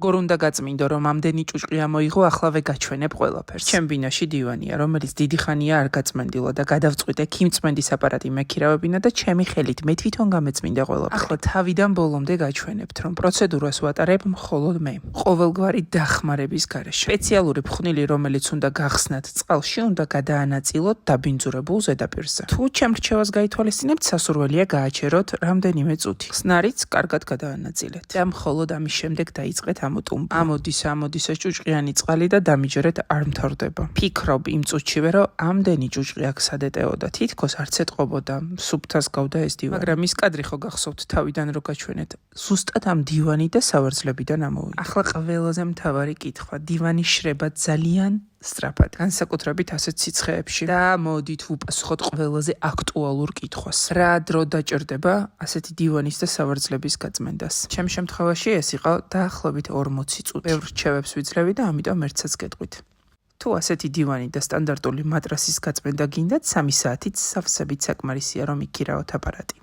როგორ უნდა გაწმინდო, რომ ამდენი ჭუჭყი ამოიღო, ახლა გაჩვენებ ყველაფერს. ჩემ ბინაში დივანია, რომელიც დიდი ხანია არ გაწმენდილა და გადავწყვიტე ქიმწმენდის აპარატი მექირავებინა და ჩემი ხელით მე თვითონ გამეწმინდა ყველაფერი. ახლა თავიდან ბოლომდე გაჩვენებთ, რომ პროცედურას ვატარებ მხოლოდ მე. ყოველგვარი დახმარების გარეშე. სპეციალური ფხვნილი, რომელიც უნდა გახსნათ წყალში, უნდა გადაანაწილოთ დაბინძურებულ ზედაპირზე. თუ ჩემ რჩევას გაითვალისწინებთ, სასურველია გააჩეროთ რამდენიმე წუთი. ხსნარიც კარგად გადაანაწილეთ და მხოლოდ ამის შემდეგ დაიწყეთ ამოტუმბვა. ამოდის ეს ჭუჭყიანი წყალი და დამიჯერეთ არ მთავრდება. ფიქრობ იმ წუთშივე, რომ ამდენი ჭუჭყი აქ სადეტეო და თითქოს არც ეტყობოდა, სუფთას გავდა ეს დივანი. მაგრამ ის კადრი ხო გახსოვთ თავიდან რო გაჩვენეთ. ზუსტად ამ დივანი და სავარძლებიდან ამოვიდა. ახლა ყველაზე მთავარი კითხვა, დივანი შრება ძალიან სწრაფად, განსაკუთრებით ასეთ სიცხეებში. და მოდით ვუპასუხოთ ყველაზე აქტუალურ კითხვას. რა დრო დაჭირდება ასეთი დივანის და სავარძლების გაწმენდას? ჩემ შემთხვევაში ეს იყო დაახლოებით 40 წუთი. ბევრ რჩევებს ვიძლევი და ამიტომ ერთსაც გეტყვით. თუ ასეთი დივანი და სტანდარტული მატრასის გაწმენდა გინდათ, 3 საათით სავსებით საკმარისია, რომ იქირავოთ აპარატი.